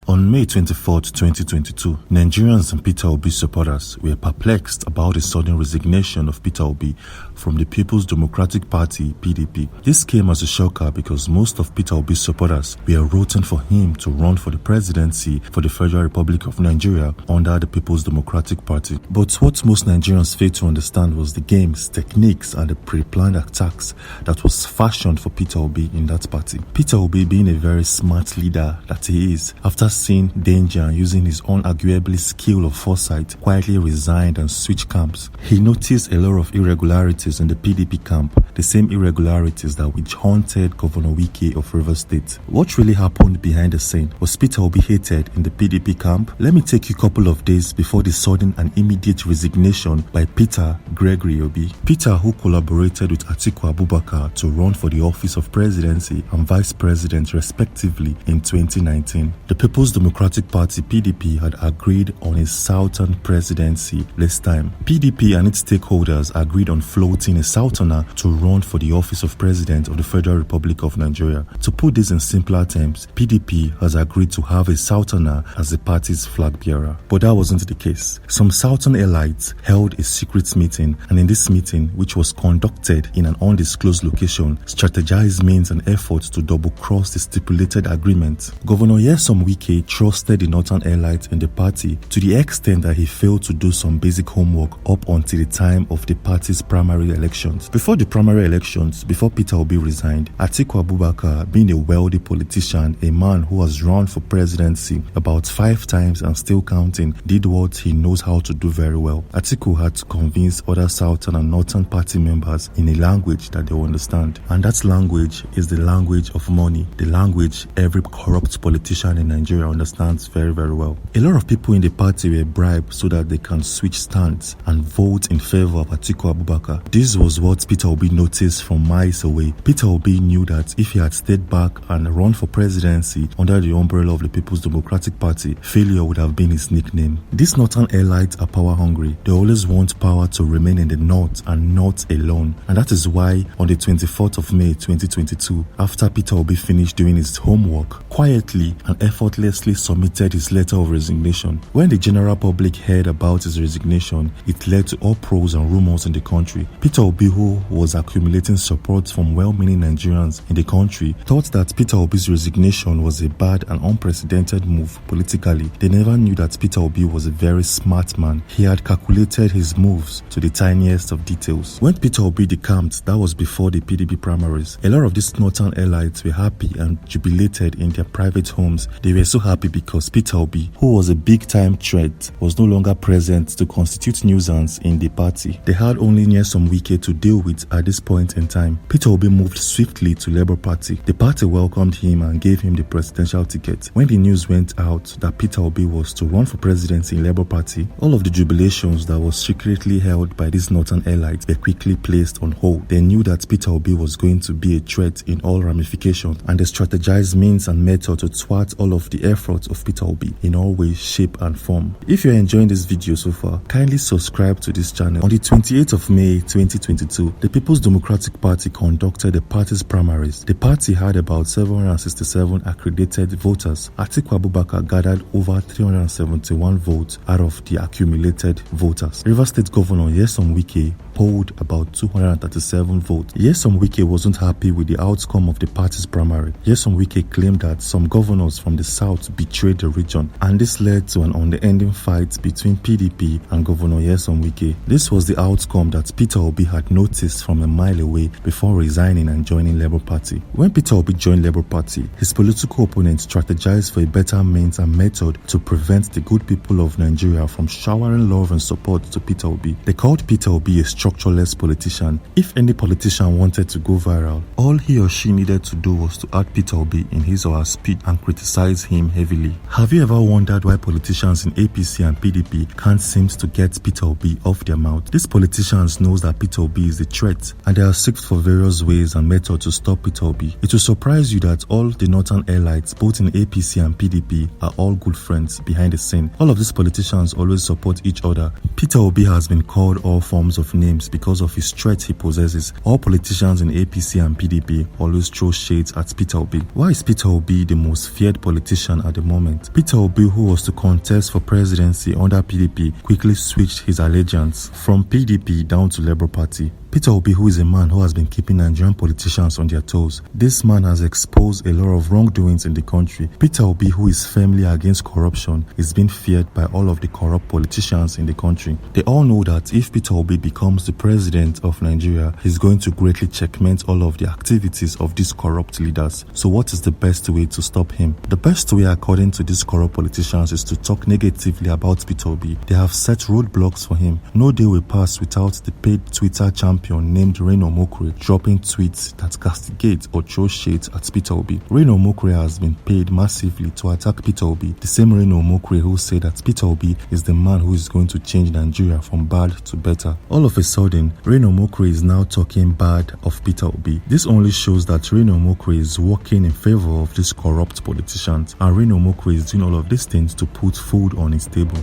On May 24, 2022, Nigerians and Peter Obi supporters were perplexed about the sudden resignation of Peter Obi from the People's Democratic Party (PDP). This came as a shocker because most of Peter Obi's supporters were rooting for him to run for the presidency for the Federal Republic of Nigeria under the People's Democratic Party. But what most Nigerians failed to understand was the games, techniques, and the pre-planned attacks that was fashioned for Peter Obi in that party. Peter Obi, being a very smart leader that he is, after seeing danger and using his unarguably skill of foresight, quietly resigned and switched camps. He noticed a lot of irregularities in the PDP camp, the same irregularities that which haunted Governor Wike of Rivers State. What really happened behind the scene? Was Peter Obi hated in the PDP camp? Let me take you a couple of days before the sudden and immediate resignation by Peter Gregory Obi. Peter, who collaborated with Atiku Abubakar to run for the office of presidency and vice president respectively in 2019. The People's Democratic Party (PDP) had agreed on a Southern presidency this time. PDP and its stakeholders agreed on floating a Southerner to run for the office of president of the Federal Republic of Nigeria. To put this in simpler terms, PDP has agreed to have a Southerner as the party's flag bearer. But that wasn't the case. Some Southern elites held a secret meeting, and in this meeting, which was conducted in an undisclosed location, strategized means and efforts to double-cross the stipulated agreement. Governor Wike trusted the Northern elites in the party to the extent that he failed to do some basic homework up until the time of the party's primary elections. Before the primary elections, before Peter Obi resigned, Atiku Abubakar, being a wealthy politician, a man who has run for presidency about 5 times and still counting, did what he knows how to do very well. Atiku had to convince other Southern and Northern party members in a language that they will understand. And that language is the language of money, the language every corrupt politician in Nigeria understands very, very well. A lot of people in the party were bribed so that they can switch stands and vote in favor of Atiku Abubakar. This was what Peter Obi noticed from miles away. Peter Obi knew that if he had stayed back and run for presidency under the umbrella of the People's Democratic Party, failure would have been his nickname. These Northern elites are power hungry. They always want power to remain in the North and not alone. And that is why on the 24th of May 2022, after Peter Obi finished doing his homework, quietly and effortlessly submitted his letter of resignation. When the general public heard about his resignation, it led to uproars and rumors in the country. Peter Obi, who was accumulating support from well-meaning Nigerians in the country, thought that Peter Obi's resignation was a bad and unprecedented move politically. They never knew that Peter Obi was a very smart man. He had calculated his moves to the tiniest of details. When Peter Obi decamped, that was before the PDP primaries. A lot of these Northern elites were happy and jubilated in their private homes. They were so happy because Peter Obi, who was a big-time threat, was no longer present to constitute nuisance in the party. They had only Nyesom Wike to deal with at this point in time. Peter Obi moved swiftly to Labour Party. The party welcomed him and gave him the presidential ticket. When the news went out that Peter Obi was to run for presidency in Labour Party, all of the jubilations that was secretly held by these Northern elites were quickly placed on hold. They knew that Peter Obi was going to be a threat in all ramifications, and they strategized means and methods to thwart all of the efforts of Peter Obi in all ways, shape and form. If you're enjoying this video so far, kindly subscribe to this channel. On the 28th of May 2022, the People's Democratic Party conducted the party's primaries. The party had about 767 accredited voters. Atiku Abubakar gathered over 371 votes out of the accumulated voters. Rivers State Governor Nyesom Wike polled about 237 votes. Nyesom Wike wasn't happy with the outcome of the party's primary. Nyesom Wike claimed that some governors from the south betrayed the region, and this led to an unending fight between PDP and Governor Nyesom Wike. This was the outcome that Peter Obi had noticed from a mile away before resigning and joining Labour Party. When Peter Obi joined Labour Party, his political opponents strategized for a better means and method to prevent the good people of Nigeria from showering love and support to Peter Obi. They called Peter Obi a structureless politician. If any politician wanted to go viral, all he or she needed to do was to add Peter Obi in his or her speech and criticize him heavily. Have you ever wondered why politicians in APC and PDP can't seem to get Peter Obi off their mouth? These politicians knows that Peter Obi is a threat, and they are seeked for various ways and methods to stop Peter Obi. It will surprise you that all the Northern elites, both in APC and PDP, are all good friends behind the scene. All of these politicians always support each other Peter Obi has been called all forms of names because of his threat he possesses. All politicians in APC and PDP always throw shades at Peter Obi. Why is Peter Obi the most feared politician at the moment? Peter Obi, who was to contest for presidency under PDP, quickly switched his allegiance from PDP down to Labour Party. Peter Obi, who is a man who has been keeping Nigerian politicians on their toes. This man has exposed a lot of wrongdoings in the country. Peter Obi, who is firmly against corruption, is being feared by all of the corrupt politicians in the country. They all know that if Peter Obi becomes the president of Nigeria, he's going to greatly checkmate all of the activities of these corrupt leaders. So what is the best way to stop him? The best way, according to these corrupt politicians, is to talk negatively about Peter Obi. They have set roadblocks for him. No day will pass without the paid Twitter champion named Reno Mokre dropping tweets that castigate or throw shades at Peter Obi. Reno Mokre has been paid massively to attack Peter Obi, the same Reno Mokre who said that Peter Obi is the man who is going to change Nigeria from bad to better. All of a sudden, Reno Mokre is now talking bad of Peter Obi. This only shows that Reno Mokre is working in favor of these corrupt politicians, and Reno Mokre is doing all of these things to put food on his table.